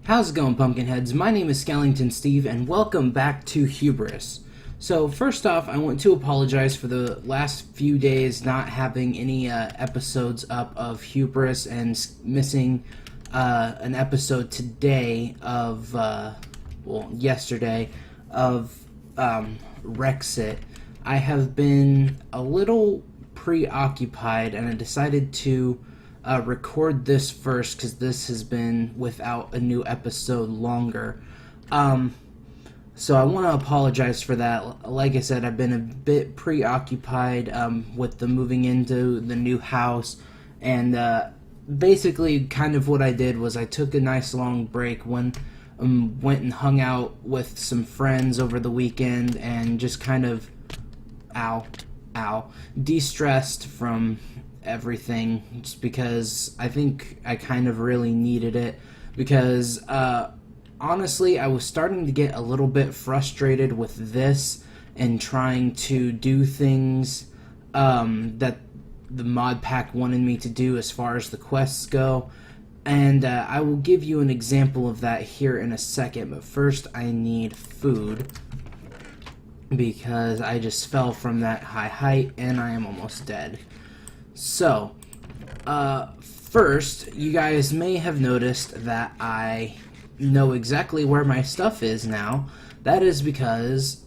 How's it going, Pumpkinheads? My name is Skellington Steve, and welcome back to Hubris. So, first off, I want to apologize for the last few days not having any episodes up of Hubris and missing an episode today of, yesterday, of Rexit. I have been a little preoccupied, and I decided to record this first because this has been without a new episode longer. So I want to apologize for that. Like I said, I've been a bit preoccupied with the moving into the new house, and basically kind of what I did was I took a nice long break when went and hung out with some friends over the weekend and just kind of de-stressed from everything, just because I think I kind of really needed it, because honestly I was starting to get a little bit frustrated with this and trying to do things that the mod pack wanted me to do as far as the quests go, and I will give you an example of that here in a second, but first I need food because I just fell from that high height and I am almost dead. So, first, you guys may have noticed that I know exactly where my stuff is now. That is because,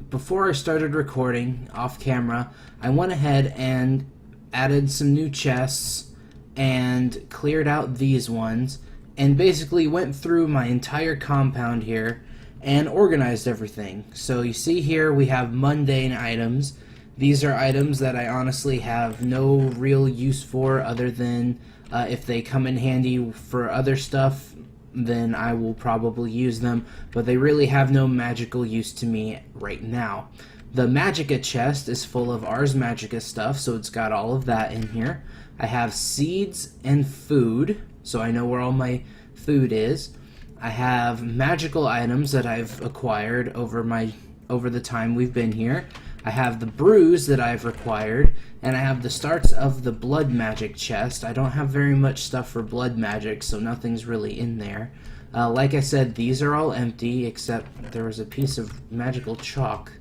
before I started recording off camera, I went ahead and added some new chests and cleared out these ones, and basically went through my entire compound here and organized everything. So you see here we have mundane items. These are items that I honestly have no real use for, other than if they come in handy for other stuff, then I will probably use them, but they really have no magical use to me right now. The Magicka chest is full of Ars Magica stuff, so it's got all of that in here. I have seeds and food, so I know where all my food is. I have magical items that I've acquired over the time we've been here. I have the brews that I've required, and I have the starts of the blood magic chest. I don't have very much stuff for blood magic, so nothing's really in there. Like I said, these are all empty, except there was a piece of magical chalk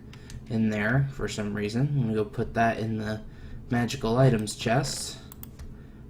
in there for some reason. I'm going to go put that in the magical items chest.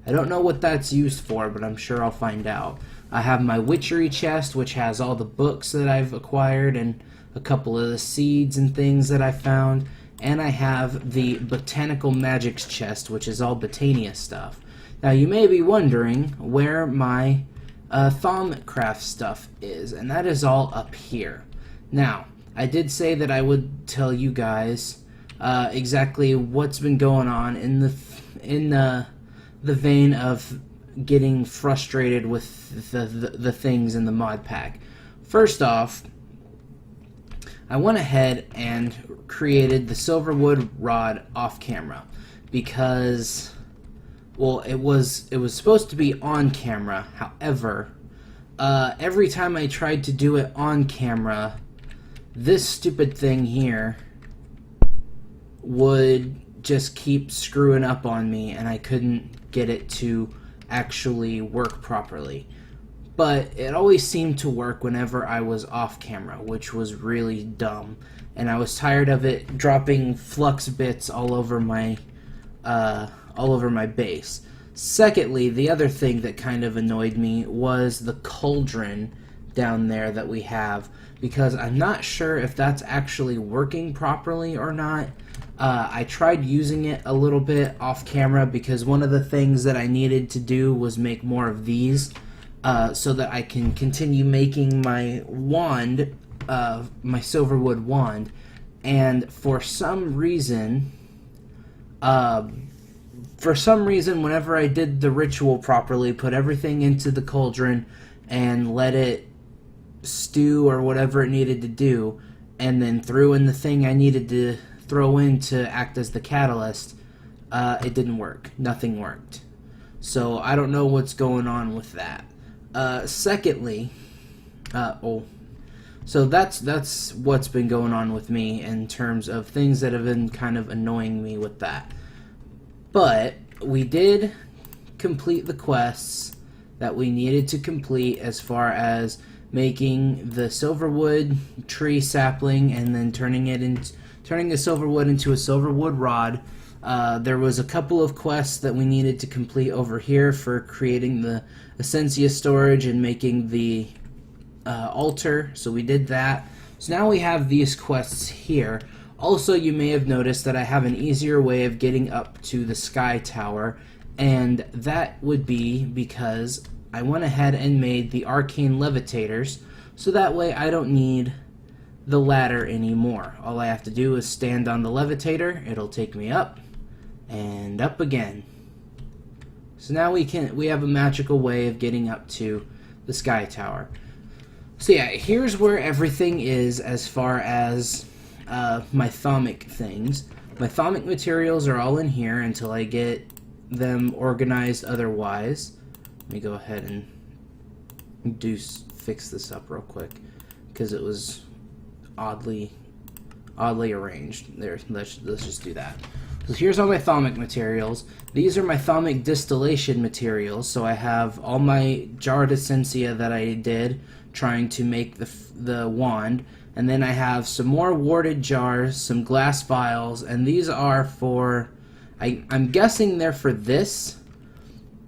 I don't know what that's used for, but I'm sure I'll find out. I have my witchery chest, which has all the books that I've acquired and a couple of the seeds and things that I found. And I have the Botanical Magics chest, which is all Botania stuff. Now, you may be wondering where my Thaumcraft stuff is, and that is all up here. Now, I did say that I would tell you guys exactly what's been going on in the vein of getting frustrated with the things in the mod pack. First off, I went ahead and created the Silverwood rod off camera because, well, it was supposed to be on camera. However, every time I tried to do it on camera, this stupid thing here would just keep screwing up on me, and I couldn't get it to actually work properly. But it always seemed to work whenever I was off camera, which was really dumb. And I was tired of it dropping flux bits all over my base. Secondly, the other thing that kind of annoyed me was the cauldron down there that we have, because I'm not sure if that's actually working properly or not. I tried using it a little bit off camera because one of the things that I needed to do was make more of these, so that I can continue making my wand, my Silverwood wand, and for some reason, whenever I did the ritual properly, put everything into the cauldron and let it stew or whatever it needed to do, and then threw in the thing I needed to throw in to act as the catalyst, it didn't work. Nothing worked. So I don't know what's going on with that. Secondly, so that's what's been going on with me in terms of things that have been kind of annoying me with that. But we did complete the quests that we needed to complete as far as making the silverwood tree sapling and then turning the silverwood into a silverwood rod. There was a couple of quests that we needed to complete over here for creating the Essentia storage and making the altar, so we did that. So now we have these quests here. Also, you may have noticed that I have an easier way of getting up to the sky tower, and that would be because I went ahead and made the arcane levitators, so that way I don't need the ladder anymore. All I have to do is stand on the levitator, it'll take me up and up again. So now we have a magical way of getting up to the sky tower. So yeah, here's where everything is as far as my thaumic things. My thaumic materials are all in here until I get them organized otherwise. Let me go ahead and fix this up real quick because it was oddly arranged. There, let's just do that. So here's all my thaumic materials. These are my thaumic distillation materials. So I have all my jarred essentia that I did trying to make the wand, and then I have some more warded jars, some glass vials, and these are for, I'm guessing they're for this.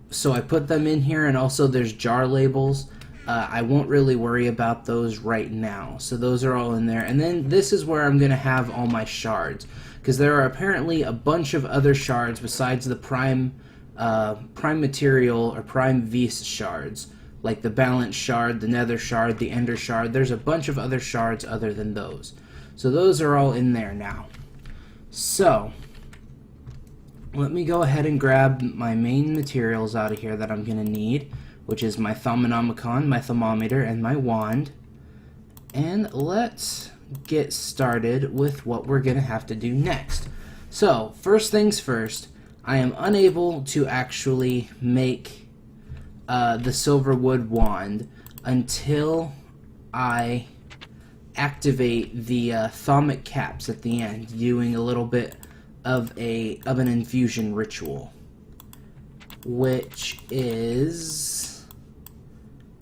So I put them in here, and also there's jar labels. I won't really worry about those right now. So those are all in there. And then this is where I'm going to have all my shards, because there are apparently a bunch of other shards besides the prime material or prime vis shards, like the balance shard, the nether shard, the ender shard. There's a bunch of other shards other than those. So those are all in there now. So let me go ahead and grab my main materials out of here that I'm going to need, which is my Thaumonomicon, my thermometer, and my wand. And let's get started with what we're going to have to do next. So, first things first, I am unable to actually make the silverwood wand until I activate the thaumic caps at the end, doing a little bit of an infusion ritual, which is,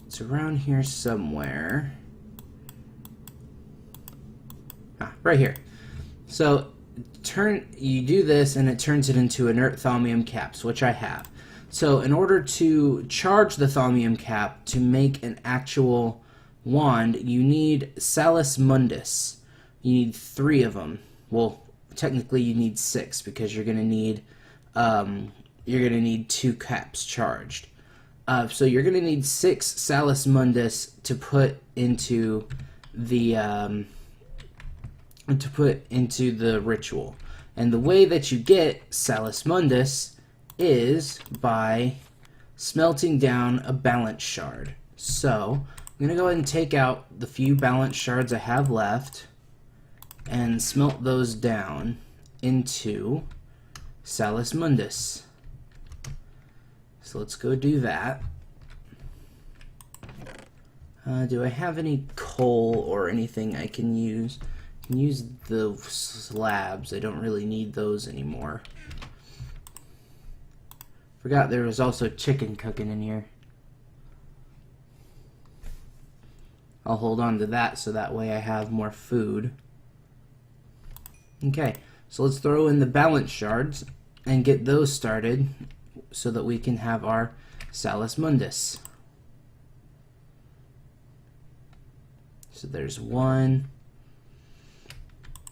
it's around here somewhere. Right here. So you do this and it turns it into inert thaumium caps, which I have. So in order to charge the thaumium cap to make an actual wand, you need Salus Mundus. You need 3 of them. Well, technically you need 6 because you're gonna need 2 caps charged. So you're gonna need 6 Salus Mundus to put into the ritual. And the way that you get Salus Mundus is by smelting down a balance shard. So I'm gonna go ahead and take out the few balance shards I have left and smelt those down into Salus Mundus. So let's go do that. Do I have any coal or anything I can use? I can use the slabs. I don't really need those anymore. Forgot there was also chicken cooking in here. I'll hold on to that so that way I have more food. Okay, so let's throw in the balance shards and get those started so that we can have our Salus Mundus. So there's 1.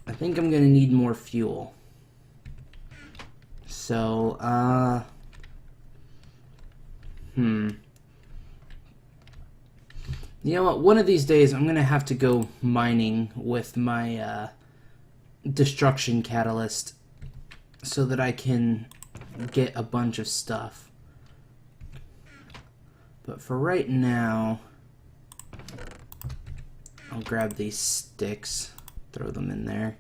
I think I'm gonna need more fuel. So, you know what? One of these days I'm gonna have to go mining with my destruction catalyst so that I can get a bunch of stuff. But for right now, I'll grab these sticks, throw them in there.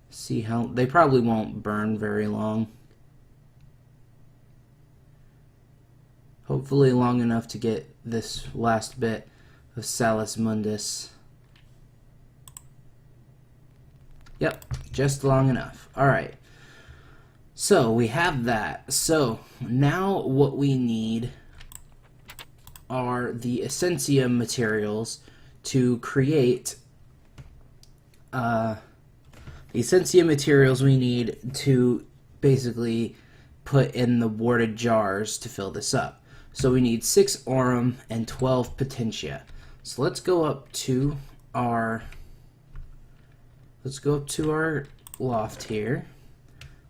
See how they probably won't burn very long. Hopefully long enough to get this last bit of Salus Mundus. Yep, just long enough. Alright. So we have that. So now what we need are the Essentia materials to create the Essentia materials we need to basically put in the warded jars to fill this up. So we need 6 aurum and 12 potentia. So let's go up to our loft here.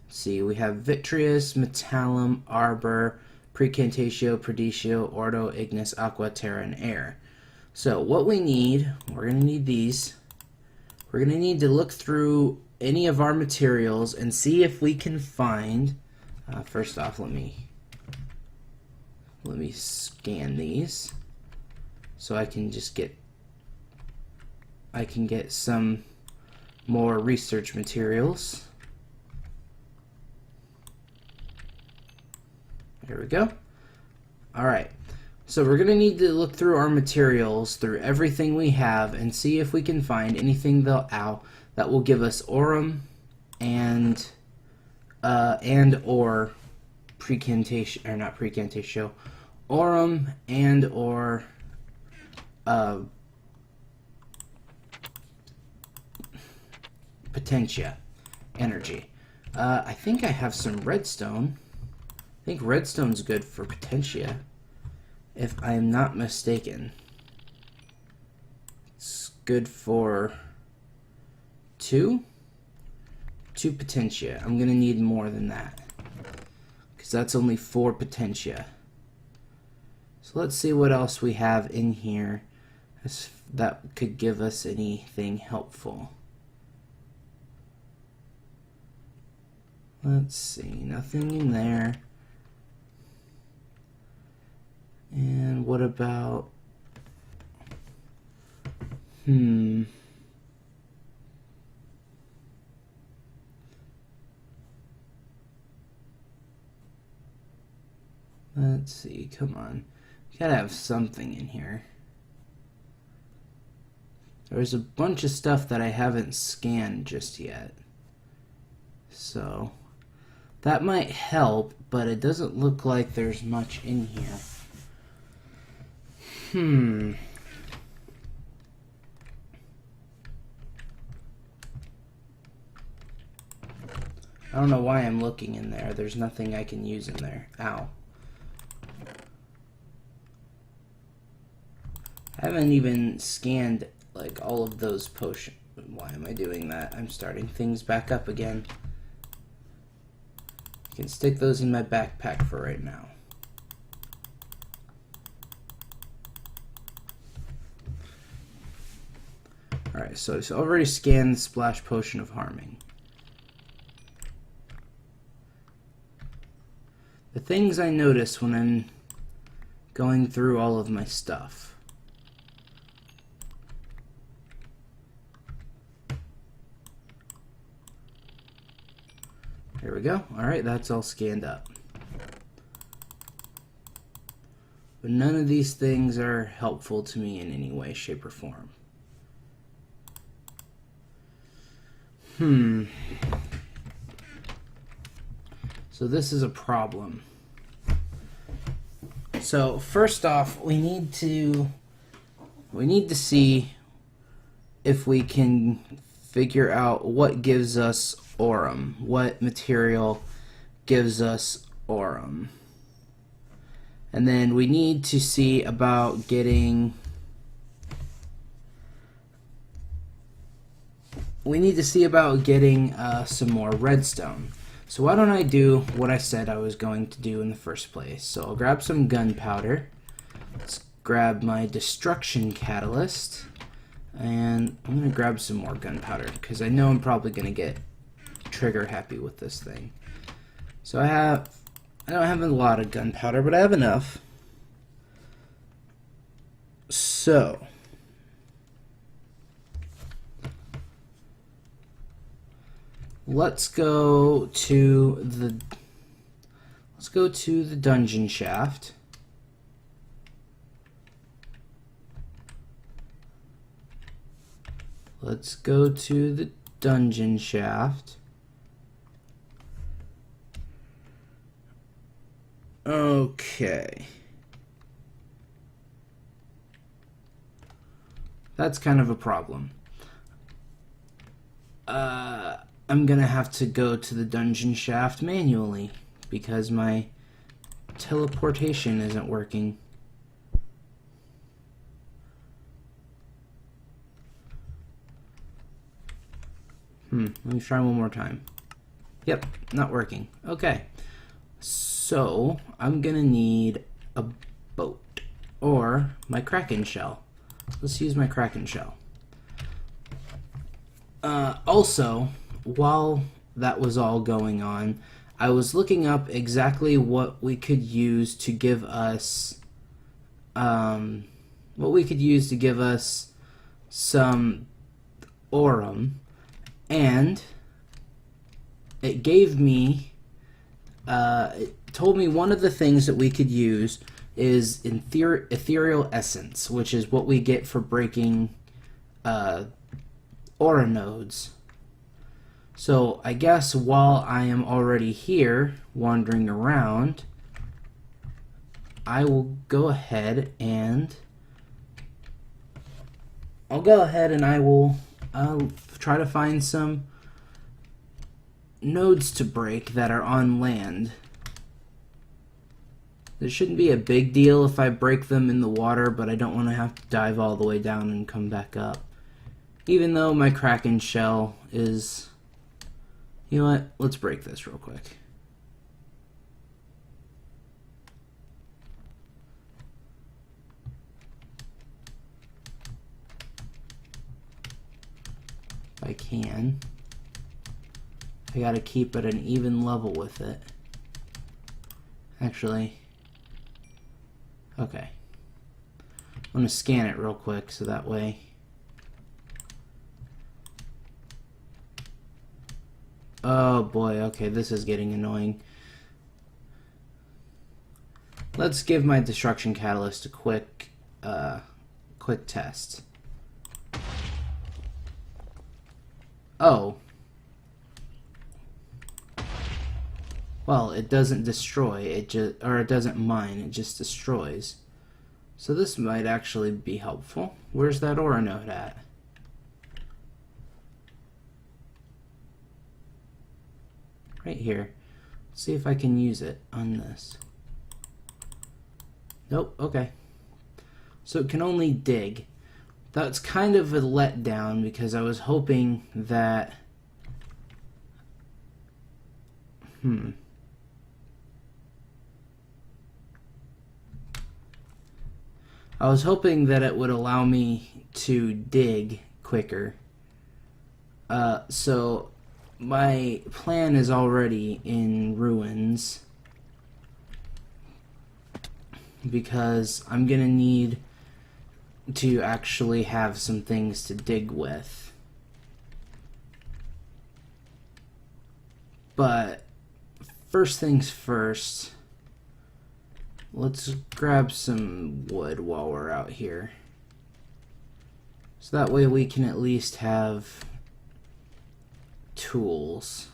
Let's see, we have Vitreous, Metallum, Arbor, Precantatio, Perditio, Ordo, Ignis, Aqua, Terra, and Air. So what we need, we're going to need these. We're going to need to look through any of our materials and see if we can find, first off, let me scan these so I can get some more research materials. There we go. Alright, so we're going to need to look through our materials, through everything we have, and see if we can find anything that will give us aurum and or precantation, or not precantatio, aurum and or potentia energy. I think I have some redstone. I think redstone's good for potentia, if I'm not mistaken. It's good for two potentia. I'm gonna need more than that, because that's only 4 potentia. So let's see what else we have in here that could give us anything helpful. Let's see, nothing in there. And what about, let's see, come on. You gotta have something in here. There's a bunch of stuff that I haven't scanned just yet. So that might help, but it doesn't look like there's much in here. I don't know why I'm looking in there. There's nothing I can use in there. Ow. I haven't even scanned like all of those potions. Why am I doing that? I'm starting things back up again. I can stick those in my backpack for right now. Alright, so it's already scanned the splash potion of harming. The things I notice when I'm going through all of my stuff. There we go. Alright, that's all scanned up. But none of these things are helpful to me in any way, shape, or form. So this is a problem. So first off, we need to see if we can figure out what gives us aurum. What material gives us aurum. And then we need to see about getting some more redstone. So why don't I do what I said I was going to do in the first place. So I'll grab some gunpowder. Let's grab my destruction catalyst. And I'm going to grab some more gunpowder, because I know I'm probably going to get trigger happy with this thing. So I don't have a lot of gunpowder, but I have enough. So let's go to the dungeon shaft. Let's go to the dungeon shaft. Okay. That's kind of a problem. I'm gonna have to go to the dungeon shaft manually because my teleportation isn't working. Let me try one more time. Yep, not working. Okay. So, I'm gonna need a boat or my Kraken shell. Let's use my Kraken shell. Also, while that was all going on, I was looking up exactly what we could use to give us, some aurum, and it gave me, it told me one of the things that we could use is ethereal essence, which is what we get for breaking aura nodes. So I guess while I am already here wandering around, I will go ahead and I'll try to find some nodes to break that are on land. It shouldn't be a big deal if I break them in the water, but I don't want to have to dive all the way down and come back up. Even though my Kraken shell is... You know what? Let's break this real quick. If I can. I gotta keep it an even level with it. Actually... Okay. I'm gonna scan it real quick so that way... Oh boy, okay, this is getting annoying. Let's give my destruction catalyst a quick test. Oh. Well, it doesn't destroy, it doesn't mine, it just destroys. So this might actually be helpful. Where's that aura node at? Right here. Let's see if I can use it on this. Nope, okay. So it can only dig. That's kind of a letdown because I was hoping that... I was hoping that it would allow me to dig quicker. So my plan is already in ruins because I'm gonna need to actually have some things to dig with. But first things first, let's grab some wood while we're out here. So that way we can at least have tools.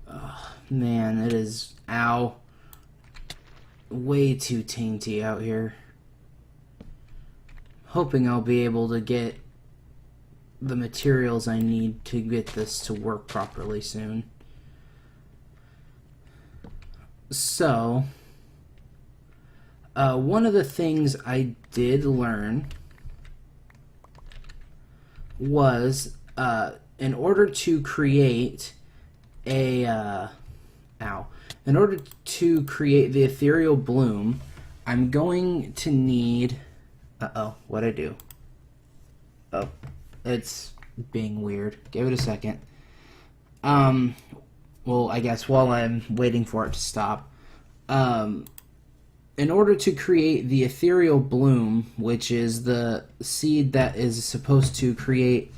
Oh, man, it is, ow, way too tainty out here. Hoping I'll be able to get the materials I need to get this to work properly soon. So, one of the things I did learn was, in order to create a, in order to create the ethereal bloom, I'm going to need, what'd I do? Oh, it's being weird. Give it a second. Well, I guess while I'm waiting for it to stop, in order to create the ethereal bloom, which is the seed that is supposed to create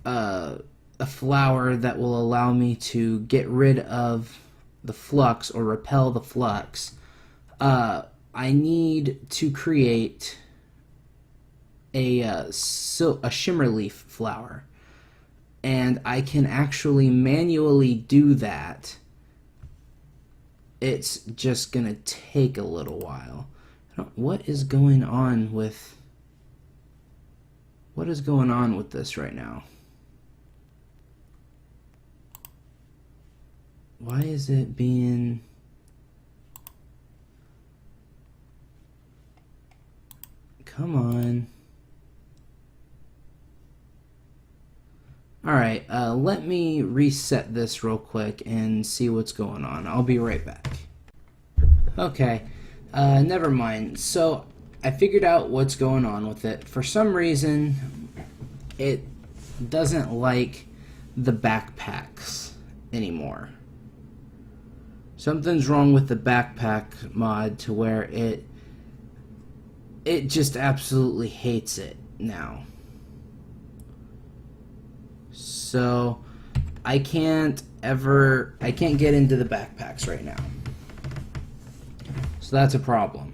a flower that will allow me to get rid of the flux or repel the flux, I need to create a shimmer leaf flower. and I can actually manually do that. It's just gonna take a little while. What is going on with this right now? Why is it being... Come on. Alright, let me reset this real quick and see what's going on. I'll be right back. Okay, never mind. So, I figured out what's going on with it. For some reason, it doesn't like the backpacks anymore. Something's wrong with the backpack mod to where it just absolutely hates it now. So I can't get into the backpacks right now. So that's a problem.